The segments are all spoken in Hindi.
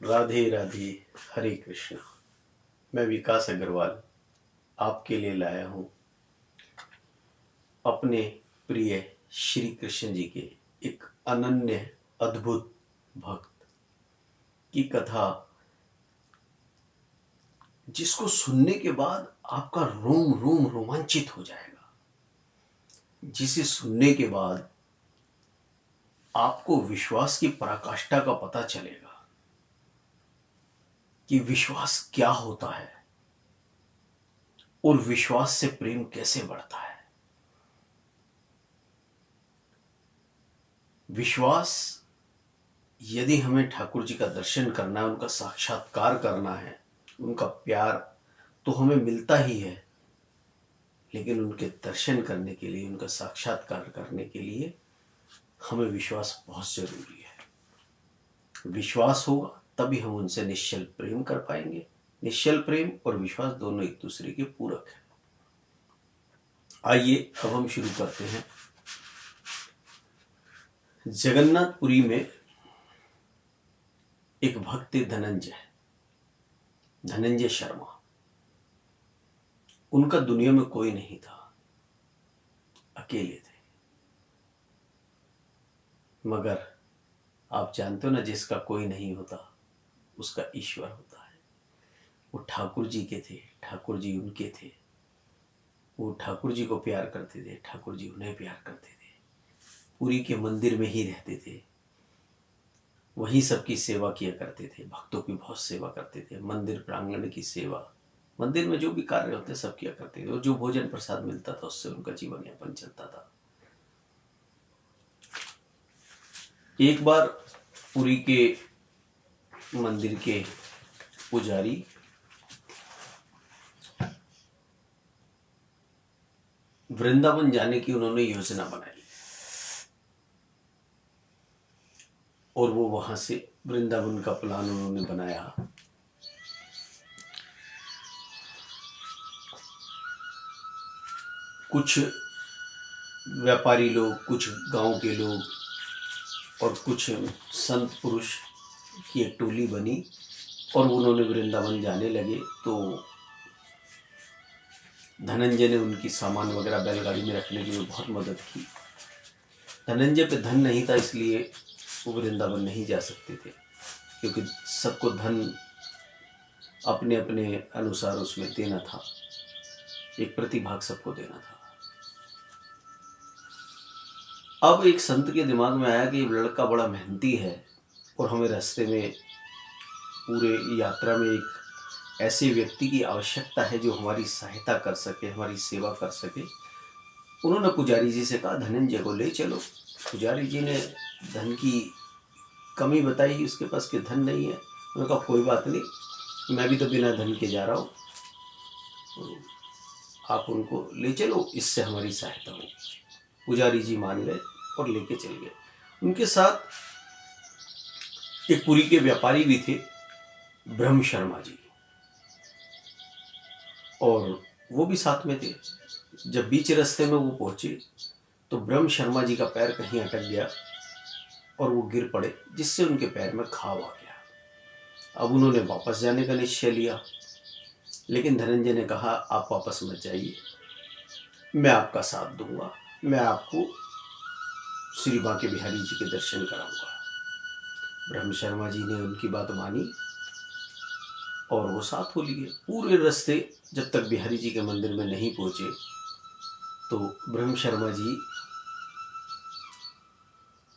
राधे राधे। हरे कृष्णा। मैं विकास अग्रवाल आपके लिए लाया हूँ अपने प्रिय श्री कृष्ण जी के एक अनन्य अद्भुत भक्त की कथा, जिसको सुनने के बाद आपका रोम रोम रोमांचित हो जाएगा, जिसे सुनने के बाद आपको विश्वास की पराकाष्ठा का पता चलेगा कि विश्वास क्या होता है और विश्वास से प्रेम कैसे बढ़ता है। विश्वास, यदि हमें ठाकुर जी का दर्शन करना है, उनका साक्षात्कार करना है, उनका प्यार तो हमें मिलता ही है, लेकिन उनके दर्शन करने के लिए, उनका साक्षात्कार करने के लिए हमें विश्वास बहुत जरूरी है। विश्वास होगा तभी हम उनसे निश्चल प्रेम कर पाएंगे। निश्चल प्रेम और विश्वास दोनों एक दूसरे के पूरक हैं। आइए अब हम शुरू करते हैं। जगन्नाथपुरी में एक भक्त थे, धनंजय शर्मा। उनका दुनिया में कोई नहीं था, अकेले थे। मगर आप जानते हो ना, जिसका कोई नहीं होता उसका ईश्वर होता है। वो ठाकुर जी के थे, ठाकुर जी उनके थे। वो ठाकुर जी को प्यार करते थे, ठाकुर जी उन्हें प्यार करते थे। पुरी के मंदिर में ही रहते थे, वहीं सबकी सेवा किया करते थे, भक्तों की बहुत सेवा करते थे। मंदिर प्रांगण की सेवा, मंदिर में जो भी कार्य होते सब किया करते थे, और जो भोजन प्रसाद मिलता था उससे उनका जीवन यापन चलता था। एक बार पुरी के मंदिर के पुजारी वृंदावन जाने की उन्होंने योजना बनाई, और वो वहां से वृंदावन का प्लान उन्होंने बनाया। कुछ व्यापारी लोग, कुछ गांव के लोग और कुछ संत पुरुष की एक टोली बनी, और उन्होंने वृंदावन जाने लगे। तो धनंजय ने उनकी सामान वगैरह बैलगाड़ी में रखने के लिए बहुत मदद की। धनंजय पे धन नहीं था, इसलिए वो वृंदावन नहीं जा सकते थे, क्योंकि सबको धन अपने अपने अनुसार उसमें देना था, एक प्रतिभाग सबको देना था। अब एक संत के दिमाग में आया कि ये लड़का बड़ा मेहनती है, और हमें रास्ते में पूरे यात्रा में एक ऐसे व्यक्ति की आवश्यकता है जो हमारी सहायता कर सके, हमारी सेवा कर सके। उन्होंने पुजारी जी से कहा, धनंजय को ले चलो। पुजारी जी ने धन की कमी बताई, उसके पास के धन नहीं है। उन्होंने कहा, कोई बात नहीं, मैं भी तो बिना धन के जा रहा हूँ, तो आप उनको ले चलो, इससे हमारी सहायता होगी। पुजारी जी मान गए और लेके चल गए। उनके साथ एक पुरी के व्यापारी भी थे, ब्रह्म शर्मा जी, और वो भी साथ में थे। जब बीच रास्ते में वो पहुंचे तो ब्रह्म शर्मा जी का पैर कहीं अटक गया और वो गिर पड़े, जिससे उनके पैर में घाव आ गया। अब उन्होंने वापस जाने का निश्चय लिया, लेकिन धनंजय ने कहा, आप वापस मत जाइए, मैं आपका साथ दूंगा, मैं आपको श्री बांके बिहारी जी के दर्शन कराऊंगा। ब्रह्म शर्मा जी ने उनकी बात मानी और वो साथ हो लिए। पूरे रास्ते जब तक बिहारी जी के मंदिर में नहीं पहुंचे तो ब्रह्म शर्मा जी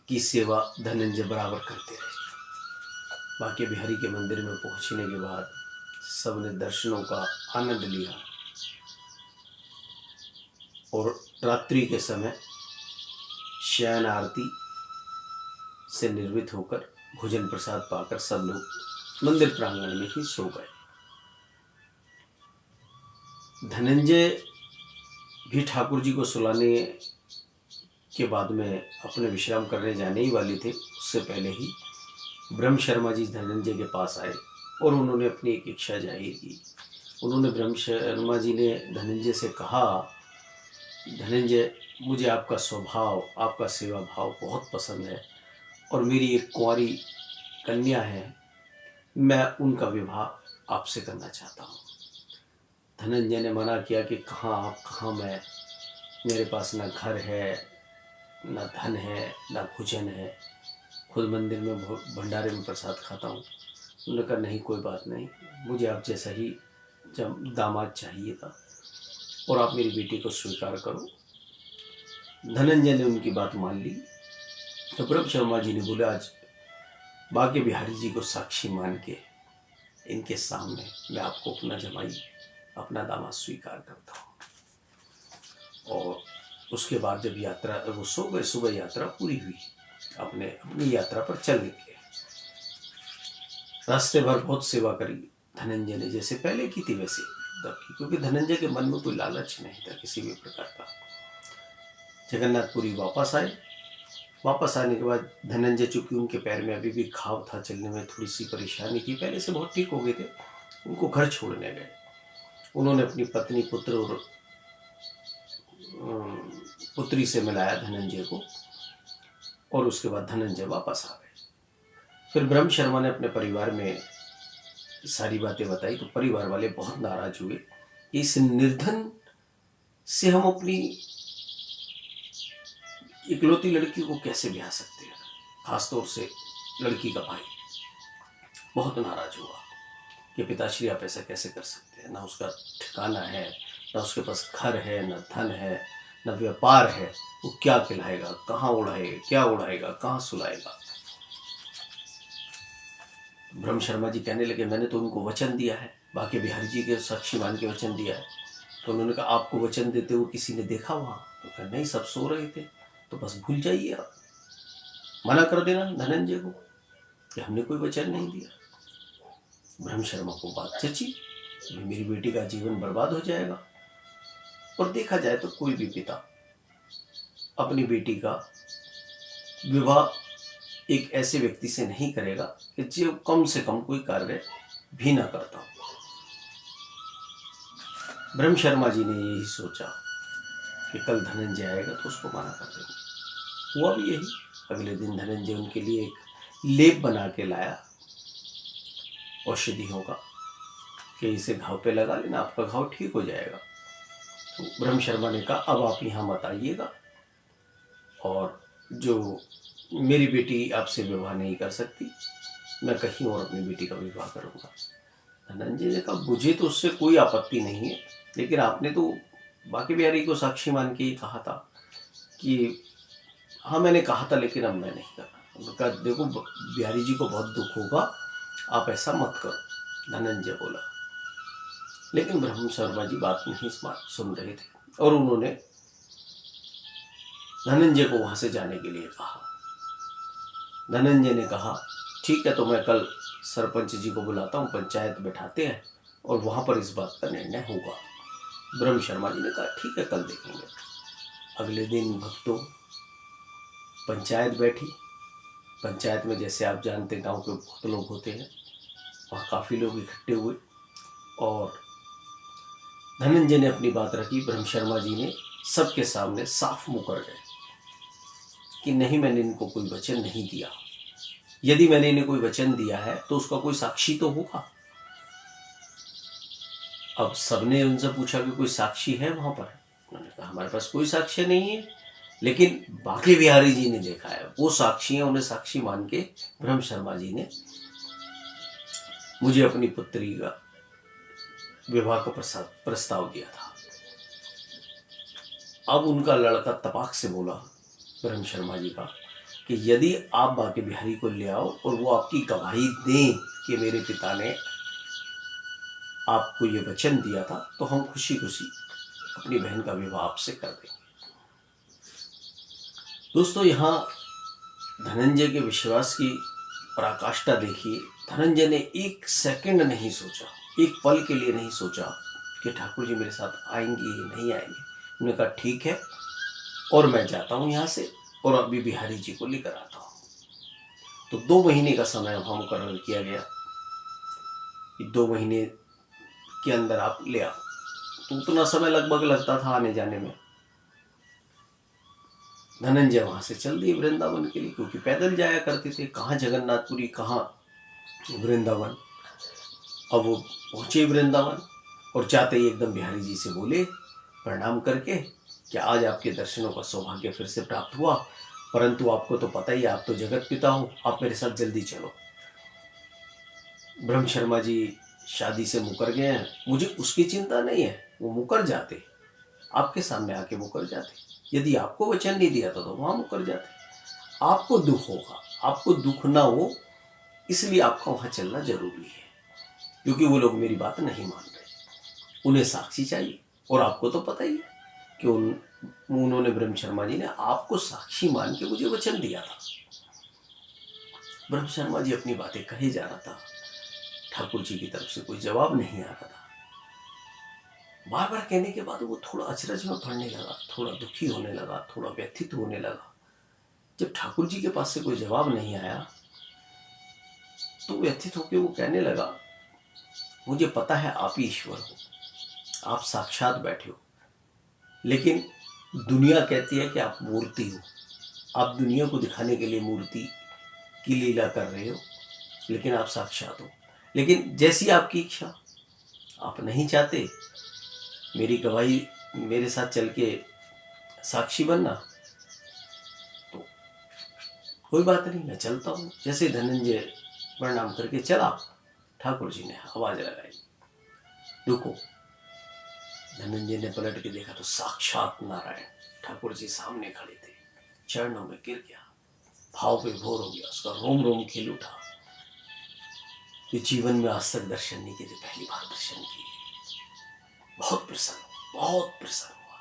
की सेवा धनंजय बराबर करते रहे। बांके बिहारी के मंदिर में पहुंचने के बाद सबने दर्शनों का आनंद लिया, और रात्रि के समय शयन आरती से निर्मित होकर भोजन प्रसाद पाकर सब लोग मंदिर प्रांगण में ही सो गए। धनंजय भी ठाकुर जी को सुलाने के बाद में अपने विश्राम करने जाने ही वाले थे। उससे पहले ही ब्रह्म शर्मा जी धनंजय के पास आए और उन्होंने अपनी एक इच्छा जाहिर की। उन्होंने ब्रह्म शर्मा जी ने धनंजय से कहा, धनंजय, मुझे आपका स्वभाव, आपका सेवा भाव बहुत पसंद है, और मेरी एक कुंवारी कन्या है, मैं उनका विवाह आपसे करना चाहता हूँ। धनंजय ने मना किया कि कहाँ आप, कहाँ मैं, मेरे पास ना घर है, ना धन है, ना भोजन है, खुद मंदिर में भंडारे में प्रसाद खाता हूँ। उन्होंने कहा नहीं, कोई बात नहीं, मुझे आप जैसा ही दामाद चाहिए था और आप मेरी बेटी को स्वीकार करो। धनंजय ने उनकी बात मान ली। तो ब्रह्म शर्मा जी ने बोले आज बांके बिहारी जी को साक्षी मान के इनके सामने मैं आपको अपना जमाई, अपना दामाद स्वीकार करता हूँ। और उसके बाद जब यात्रा, वो सो गए, सुबह यात्रा पूरी हुई, अपनी यात्रा पर चल निकले। रास्ते भर बहुत सेवा करी धनंजय ने, जैसे पहले की थी वैसे की, क्योंकि धनंजय के मन में कोई लालच नहीं था किसी भी प्रकार का। जगन्नाथपुरी वापस आए। वापस आने के बाद धनंजय, चूंकि उनके पैर में अभी भी घाव था, चलने में थोड़ी सी परेशानी थी, पहले से बहुत ठीक हो गए थे, उनको घर छोड़ने गए। उन्होंने अपनी पत्नी, पुत्र और पुत्री से मिलाया धनंजय को, और उसके बाद धनंजय वापस आ गए। फिर ब्रह्म शर्मा ने अपने परिवार में सारी बातें बताई, तो परिवार वाले बहुत नाराज हुए कि इस निर्धन से हम अपनी इकलौती लड़की को कैसे ब्याह सकते हैं, खासतौर से लड़की का भाई बहुत नाराज हुआ कि पिताश्री आप ऐसा कैसे कर सकते हैं, ना उसका ठिकाना है, ना उसके पास घर है, ना धन है, ना व्यापार है, वो क्या खिलाएगा, कहाँ उड़ाएगा, क्या उड़ाएगा, कहाँ सुलाएगा। ब्रह्म शर्मा जी कहने लगे मैंने तो उनको वचन दिया है, बांके बिहारी जी के साक्षी मान के वचन दिया है। तो उन्होंने कहा आपको वचन देते हुए किसी ने देखा वहाँ? तो कहा नहीं, सब सो रहे थे, तो बस भूल जाइए आप, मना कर देना धनंजय को कि हमने कोई वचन नहीं दिया। ब्रह्म शर्मा को बात चची, मेरी बेटी का जीवन बर्बाद हो जाएगा। और देखा जाए तो कोई भी पिता अपनी बेटी का विवाह एक ऐसे व्यक्ति से नहीं करेगा कि जो कम से कम कोई कार्य भी ना करता हो। ब्रह्म शर्मा जी ने यही सोचा कि कल धनंजय आएगा तो उसको मना कर देंगे। हुआ भी यही। अगले दिन धनंजय उनके लिए एक लेप बना के लाया औषधियों का कि इसे घाव पे लगा लेना, आपका घाव ठीक हो जाएगा। तो ब्रह्म शर्मा ने कहा अब आप यहाँ मत आइएगा, और जो मेरी बेटी आपसे विवाह नहीं कर सकती, मैं कहीं और अपनी बेटी का विवाह करूँगा। धनंजय ने कहा मुझे तो उससे कोई आपत्ति नहीं है, लेकिन आपने तो बांके बिहारी को साक्षी मान के ही कहा था कि हाँ मैंने कहा था, लेकिन अब मैं नहीं कर रहा। उन्होंने कहा देखो बिहारी जी को बहुत दुख होगा, आप ऐसा मत करो। धनंजय बोला, लेकिन ब्रह्म शर्मा जी बात नहीं सुन रहे थे और उन्होंने धनंजय को वहां से जाने के लिए कहा। धनंजय ने कहा ठीक है, तो मैं कल सरपंच जी को बुलाता हूँ, पंचायत बैठाते हैं और वहां पर इस बात का निर्णय होगा। ब्रह्म शर्मा जी ने कहा ठीक है, कल देखेंगे। अगले दिन भक्तों पंचायत बैठी। पंचायत में जैसे आप जानते गांव के बहुत लोग होते हैं, वहाँ काफ़ी लोग इकट्ठे हुए और धनंजय ने अपनी बात रखी। ब्रह्म शर्मा जी ने सबके सामने साफ मुंह कर गए कि नहीं, मैंने इनको कोई वचन नहीं दिया। यदि मैंने इन्हें कोई वचन दिया है तो उसका कोई साक्षी तो होगा। अब सबने उनसे पूछा कि कोई साक्षी है वहां पर? उन्होंने कहा हमारे पास कोई साक्ष्य नहीं है, लेकिन बांके बिहारी जी ने देखा है, वो साक्षी है। उन्हें साक्षी मान के ब्रह्म शर्मा जी ने मुझे अपनी पुत्री का विवाह का प्रस्ताव दिया था। अब उनका लड़का तपाक से बोला ब्रह्म शर्मा जी का कि यदि आप बांके बिहारी को ले आओ और वो आपकी गवाही दें कि मेरे पिता ने आपको ये वचन दिया था, तो हम खुशी खुशी अपनी बहन का विवाह आपसे कर देंगे। दोस्तों, यहाँ धनंजय के विश्वास की पराकाष्ठा देखिए। धनंजय ने एक सेकंड नहीं सोचा, एक पल के लिए नहीं सोचा कि ठाकुर जी मेरे साथ आएंगे नहीं आएंगे। उन्होंने कहा ठीक है, और मैं जाता हूँ यहाँ से और अभी बिहारी जी को लेकर आता हूँ। तो 2 महीने का समय वहाँ मुकर्रर किया गया कि 2 महीने के अंदर आप ले आओ। तो उतना समय लगभग लगता था आने जाने में। धनंजय वहां से चल दिए वृंदावन के लिए, क्योंकि पैदल जाया करते थे। कहाँ जगन्नाथपुरी, कहाँ वृंदावन। अब वो पहुँचे वृंदावन और जाते ही एकदम बिहारी जी से बोले प्रणाम करके कि आज आपके दर्शनों का सौभाग्य फिर से प्राप्त हुआ, परंतु आपको तो पता ही है, आप तो जगत पिता हो, आप मेरे साथ जल्दी चलो। ब्रह्म शर्मा जी शादी से मुकर गए हैं, मुझे उसकी चिंता नहीं है, वो मुकर जाते, आपके सामने आके मुकर जाते। यदि आपको वचन नहीं दिया था तो वहाँ मुकर जाते। आपको दुख होगा, आपको दुख ना हो इसलिए आपका वहाँ चलना जरूरी है, क्योंकि वो लोग मेरी बात नहीं मान रहे, उन्हें साक्षी चाहिए। और आपको तो पता ही है कि उन्होंने ब्रह्म शर्मा जी ने आपको साक्षी मान के मुझे वचन दिया था। ब्रह्म शर्मा जी अपनी बातें कहे जा रहा था, ठाकुर जी की तरफ से कोई जवाब नहीं आ रहा था। बार बार कहने के बाद वो थोड़ा अचरज में पड़ने लगा, थोड़ा दुखी होने लगा, थोड़ा व्यथित होने लगा। जब ठाकुर जी के पास से कोई जवाब नहीं आया तो व्यथित होकर वो कहने लगा, मुझे पता है आप ही ईश्वर हो, आप साक्षात बैठे हो, लेकिन दुनिया कहती है कि आप मूर्ति हो, आप दुनिया को दिखाने के लिए मूर्ति की लीला कर रहे हो, लेकिन आप साक्षात हो। लेकिन जैसी आपकी इच्छा, आप नहीं चाहते मेरी गवाही मेरे साथ चल के साक्षी बनना, तो कोई बात नहीं, मैं चलता हूँ। जैसे धनंजय प्रणाम करके चला, ठाकुर जी ने आवाज लगाई, रुको। धनंजय ने पलट के देखा तो साक्षात नारायण ठाकुर जी सामने खड़े थे। चरणों में गिर गया, भाव पे भोर हो गया, उसका रोम रोम खिल उठा। ये जीवन में आज तक दर्शन नहीं किए थे, पहली बार दर्शन किए। बहुत प्रसन्न हुआ, बहुत प्रसन्न हुआ।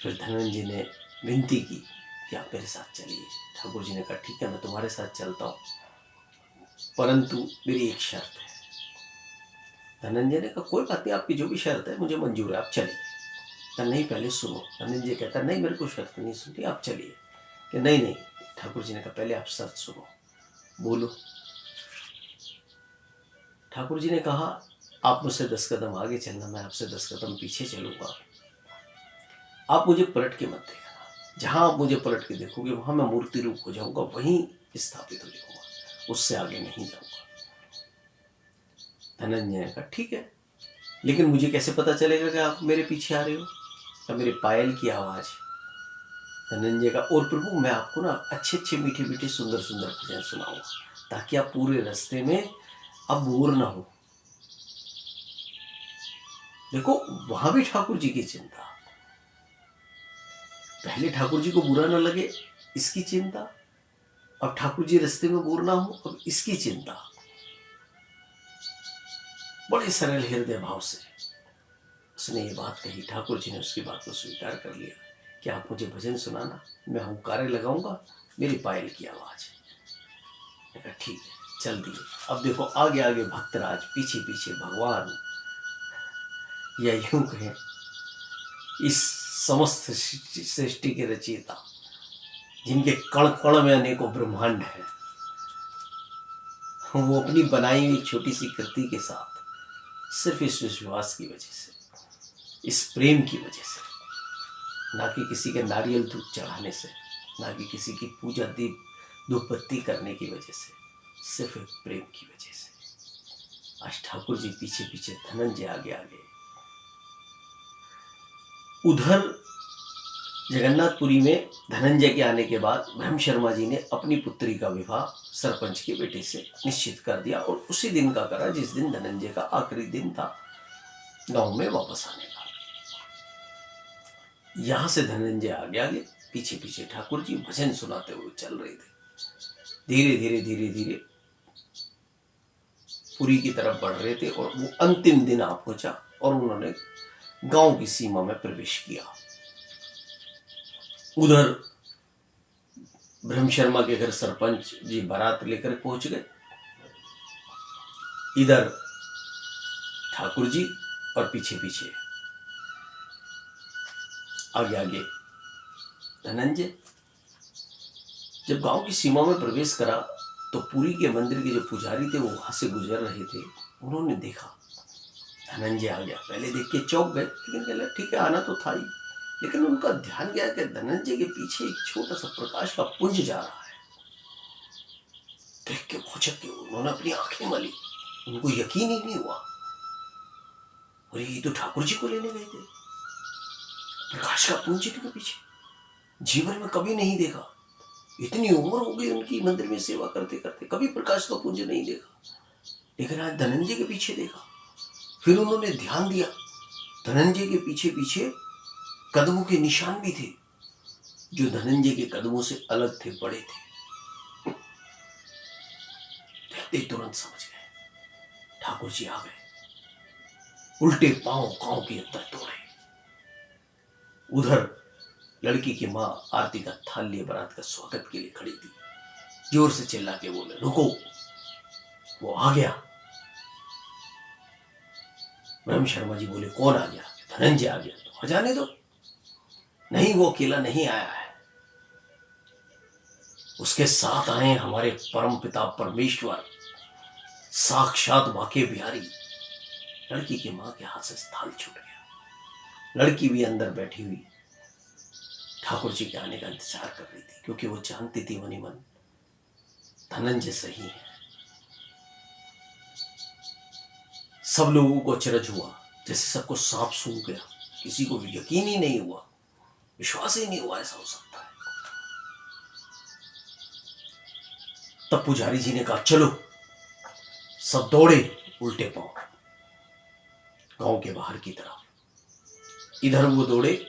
फिर धनंजय ने विनती की कि आप मेरे साथ चलिए। ठाकुर जी ने कहा ठीक है, मैं तुम्हारे साथ चलता हूँ, परंतु मेरी एक शर्त है। धनंजय ने कहा कोई बात नहीं, आपकी जो भी शर्त है मुझे मंजूर है, आप चलिए। कहा नहीं पहले सुनो। धनंजय कहता नहीं, मेरे को शर्त नहीं सुनती, आप चलिए। कि नहीं नहीं। ठाकुर जी ने कहा पहले आप शर्त सुनो, बोलो। ठाकुर जी ने कहा आप मुझसे 10 कदम आगे चलना, मैं आपसे 10 कदम पीछे चलूंगा। आप मुझे पलट के मत देखना, जहां आप मुझे पलट के देखोगे वहां मैं मूर्ति रूप हो जाऊंगा, वहीं स्थापित हो जाऊंगा, उससे आगे नहीं जाऊंगा। धनंजय ने कहा ठीक है, लेकिन मुझे कैसे पता चलेगा कि आप मेरे पीछे आ रहे हो? तो मेरे पायल की आवाज। धनंजय का और प्रभु मैं आपको ना अच्छे अच्छे मीठे मीठे सुंदर सुंदर भजन सुनाऊंगा, ताकि आप पूरे रास्ते में अब बोर ना हो। देखो वहां भी ठाकुर जी की चिंता, पहले ठाकुर जी को बुरा ना लगे इसकी चिंता, अब ठाकुर जी रास्ते में बोर ना हो अब इसकी चिंता। बड़े सरल हृदय भाव से उसने ये बात कही। ठाकुर जी ने उसकी बात को स्वीकार कर लिया कि आप मुझे भजन सुनाना, मैं हुंकारे लगाऊंगा, मेरी पायल की आवाज। मैंने कहा ठीक है, चल दिए। अब देखो आगे आगे भक्तराज, पीछे पीछे भगवान, या यूं कहें इस समस्त सृष्टि के रचयिता, जिनके कण कण में अनेकों ब्रह्मांड है, वो अपनी बनाई हुई छोटी सी कृति के साथ सिर्फ इस विश्वास की वजह से, इस प्रेम की वजह से, ना कि किसी के नारियल दूध चढ़ाने से, ना कि किसी की पूजा दीप धूपबत्ती करने की वजह से, सिर्फ एक प्रेम की वजह से आज ठाकुर जी पीछे पीछे, धनंजय आगे आगे। उधर जगन्नाथपुरी में धनंजय के आने के बाद ब्रह्म शर्मा जी ने अपनी पुत्री का विवाह सरपंच के बेटे से निश्चित कर दिया, और उसी दिन का करा जिस दिन धनंजय का आखिरी दिन था गांव में वापस आने का। यहां से धनंजय आगे आगे, पीछे पीछे ठाकुर जी भजन सुनाते हुए चल रहे थे। धीरे धीरे धीरे धीरे पुरी की तरफ बढ़ रहे थे, और वो अंतिम दिन आ पहुंचा और उन्होंने गांव की सीमा में प्रवेश किया। उधर ब्रह्म शर्मा के घर सरपंच जी बारात लेकर पहुंच गए, इधर ठाकुर जी और पीछे पीछे आगे आगे धनंजय। जब गांव की सीमा में प्रवेश करा तो पुरी के मंदिर के जो पुजारी थे वो वहां से गुजर रहे थे। उन्होंने देखा धनंजय आ गया, पहले देख के चौंक गए, लेकिन कहले ठीक है आना तो था ही। लेकिन उनका ध्यान गया कि धनंजय के पीछे एक छोटा सा प्रकाश का पुंज जा रहा है। के भौचक के उन्होंने अपनी आंखें मली। उनको यकीन ही नहीं हुआ, और ये तो ठाकुर जी को लेने गए थे, प्रकाश का पुंज इनके पीछे। जीवन में कभी नहीं देखा, इतनी उम्र हो गई उनकी मंदिर में सेवा करते करते, कभी प्रकाश का पुंज नहीं देखा, लेकिन आज धनंजय के पीछे देखा। फिर उन्होंने ध्यान दिया, धनंजय के पीछे पीछे कदमों के निशान भी थे, जो धनंजय के कदमों से अलग थे, बड़े थे। देखते ही तुरंत समझ गए ठाकुर जी आ गए। उल्टे पांव गांव के अंदर दौड़े। उधर लड़की की माँ आरती का थाल लिए बारात का स्वागत के लिए खड़ी थी। जोर से चिल्ला के बोले, रुको, वो आ गया। ब्रह्म शर्मा जी बोले, कौन आ गया? धनंजय आ गया। तो जाने दो। नहीं, वो अकेला नहीं आया है, उसके साथ आए हमारे परम पिता परमेश्वर, साक्षात बाके बिहारी। लड़की की मां के हाथ से थाल छूट गया। लड़की भी अंदर बैठी हुई ठाकुर जी के आने का इंतजार कर रही थी, क्योंकि वो जानती थी मनी मन धनंजय सही है। सब लोगों को अचरज हुआ, जैसे सबको सांप सूंघ गया। किसी को यकीन ही नहीं हुआ, विश्वास ही नहीं हुआ ऐसा हो सकता है। तब पुजारी जी ने कहा, चलो। सब दौड़े उल्टे पांव गांव के बाहर की तरफ। इधर वो दौड़े,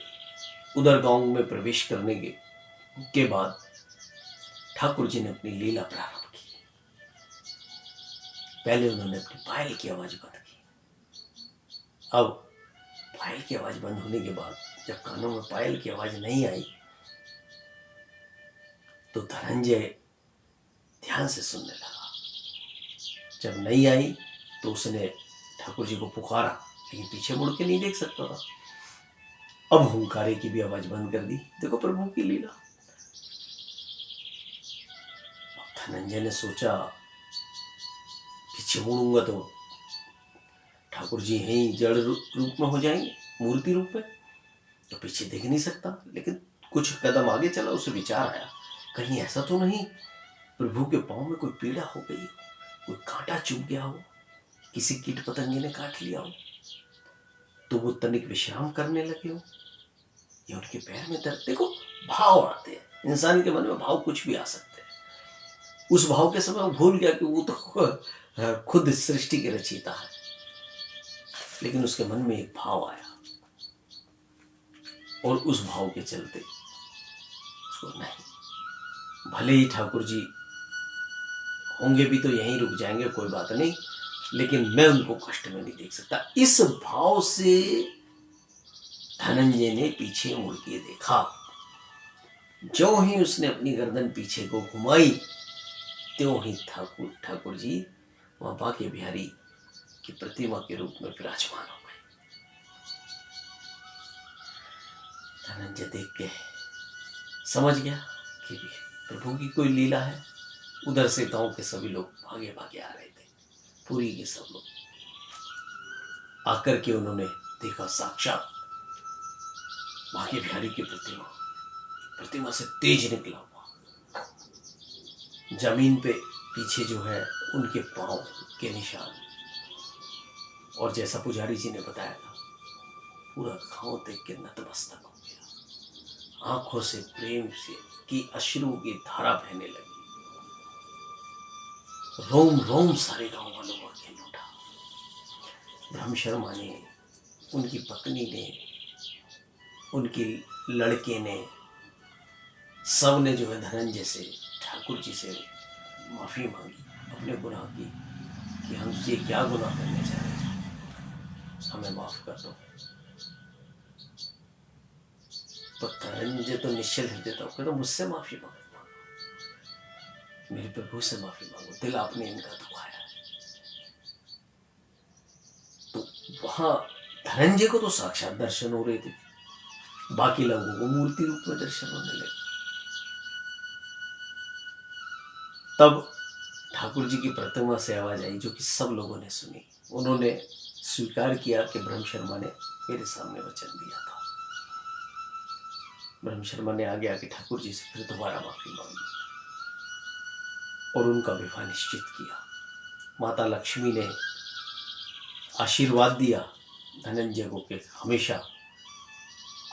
उधर गांव में प्रवेश करने के बाद ठाकुर जी ने अपनी लीला प्रारंभ की। पहले उन्होंने अपनी पायल की आवाज बंद की। अब पायल की आवाज बंद होने के बाद जब कानों में पायल की आवाज नहीं आई, तो धनंजय ध्यान से सुनने लगा। जब नहीं आई तो उसने ठाकुर जी को पुकारा, लेकिन पीछे मुड़ के नहीं देख सकता था। अब हुंकारे की भी आवाज बंद कर दी। देखो प्रभु की लीला। धनंजय ने सोचा, पीछे मुड़ूंगा तो ठाकुर जी यहीं जड़ रूप में हो जाएंगे, मूर्ति रूप में, तो पीछे देख नहीं सकता। लेकिन कुछ कदम आगे चला, उसे विचार आया, कहीं ऐसा तो नहीं प्रभु के पांव में कोई पीड़ा हो गई, कोई कांटा चुभ गया हो, किसी कीट पतंगे ने काट लिया हो, तो वो तनिक विश्राम करने लगे हो, या उनके पैर में दर्द। देखो, भाव आते हैं इंसान के मन में, भाव कुछ भी आ सकते हैं। उस भाव के समय वो भूल गया कि वो तो खुद सृष्टि के रचयिता है, लेकिन उसके मन में एक भाव आया, और उस भाव के चलते उसको, नहीं, भले ही ठाकुर जी होंगे भी तो यहीं रुक जाएंगे, कोई बात नहीं, लेकिन मैं उनको कष्ट में नहीं देख सकता। इस भाव से धनंजय ने पीछे मुड़ के देखा। जो ही उसने अपनी गर्दन पीछे को घुमाई, त्यों ही ठाकुर जी वहां बाके बिहारी की प्रतिमा के रूप में विराजमान हो गए। धनंजय देख के समझ गया कि प्रभु की कोई लीला है। उधर से गांव के सभी लोग भागे भागे आ रहे थे, पूरी के सब लोग आकर के उन्होंने देखा साक्षात बाके बिहारी की प्रतिमा से तेज निकला हुआ, जमीन पे पीछे जो है उनके पांव के निशान, और जैसा पुजारी जी ने बताया था, पूरा गांव देख के नतमस्तक हो गया। आंखों से प्रेम से की अश्रु की धारा बहने लगी। रोम रोम सारे गांव वालों को खेल उठा। ब्रह्म शर्मा ने, उनकी पत्नी ने, उनके लड़के ने, सब ने जो है धनंजय से, ठाकुर जी से माफी मांगी अपने गुनाह की, कि हम ये क्या गुनाह करने जा रहे हैं, हमें माफ कर दो। तो धनंजय तो निश्चल हृदय था, कहता मुझसे माफी मांगो, मेरे प्रभु से माफी मांगो, दिल आपने इनका दुखाया है। तो वहां धनंजय को तो साक्षात दर्शन हो रहे थे, बाकी लोगों को मूर्ति रूप में दर्शन होने लगे। तब ठाकुर जी की प्रतिमा से आवाज आई, जो कि सब लोगों ने सुनी। उन्होंने स्वीकार किया कि ब्रह्म शर्मा ने मेरे सामने वचन दिया था। ब्रह्म शर्मा ने आगे आके ठाकुर जी से फिर दोबारा माफी मांगी। और उनका विवाह निश्चित किया। माता लक्ष्मी ने आशीर्वाद दिया धनंजय को कि हमेशा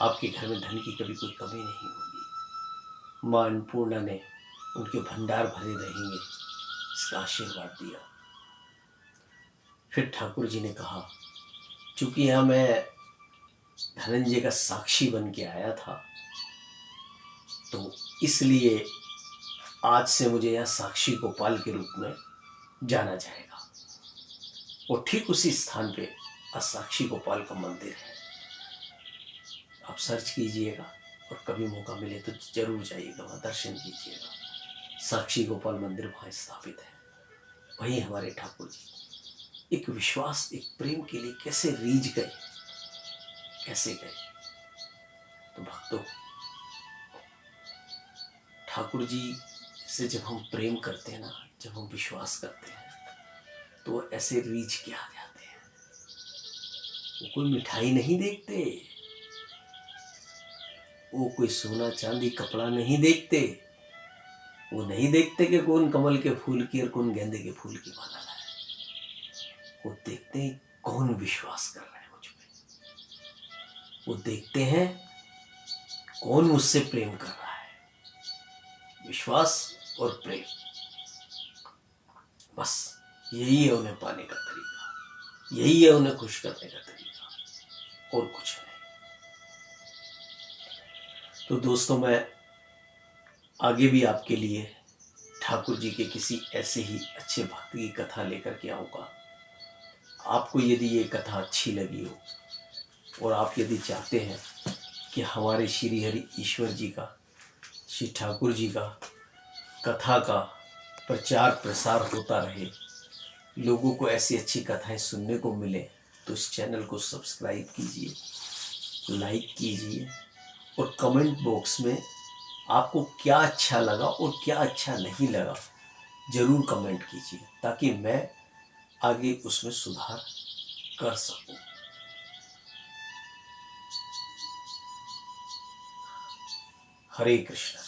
आपके घर में धन की कभी कोई कमी नहीं होगी। माँ अन्नपूर्णा ने उनके भंडार भरे रहेंगे, इसका आशीर्वाद दिया। फिर ठाकुर जी ने कहा, चूंकि यहाँ मैं धनंजय का साक्षी बन के आया था, तो इसलिए आज से मुझे यहाँ साक्षी गोपाल के रूप में जाना जाएगा। और ठीक उसी स्थान पे आज साक्षी गोपाल का मंदिर है। आप सर्च कीजिएगा और कभी मौका मिले तो जरूर जाइएगा, वहाँ दर्शन कीजिएगा। साक्षी गोपाल मंदिर वहाँ स्थापित है। वही हमारे ठाकुर जी एक विश्वास, एक प्रेम के लिए कैसे रीझ गए, कैसे गए। तो भक्तों, ठाकुर जी से जब हम प्रेम करते हैं ना, जब हम विश्वास करते हैं, तो वो ऐसे रीझ के आ जाते हैं। वो कोई मिठाई नहीं देखते, वो कोई सोना चांदी कपड़ा नहीं देखते, वो नहीं देखते कि कौन कमल के फूल की और कौन गेंदे के फूल की माला लाए। वो देखते हैं कौन विश्वास कर रहा है मुझ पे। वो देखते हैं कौन मुझसे प्रेम कर रहा है। विश्वास और प्रेम, बस यही है उन्हें पाने का तरीका, यही है उन्हें खुश करने का तरीका, और कुछ नहीं। तो दोस्तों, मैं आगे भी आपके लिए ठाकुर जी के किसी ऐसे ही अच्छे भक्त की कथा लेकर के आऊँगा। आपको यदि ये कथा अच्छी लगी हो और आप यदि चाहते हैं कि हमारे श्री हरि ईश्वर जी का, श्री ठाकुर जी का कथा का प्रचार प्रसार होता रहे, लोगों को ऐसी अच्छी कथाएं सुनने को मिले, तो इस चैनल को सब्सक्राइब कीजिए, लाइक कीजिए और कमेंट बॉक्स में आपको क्या अच्छा लगा और क्या अच्छा नहीं लगा ज़रूर कमेंट कीजिए, ताकि मैं आगे उसमें सुधार कर सकूं। हरे कृष्ण।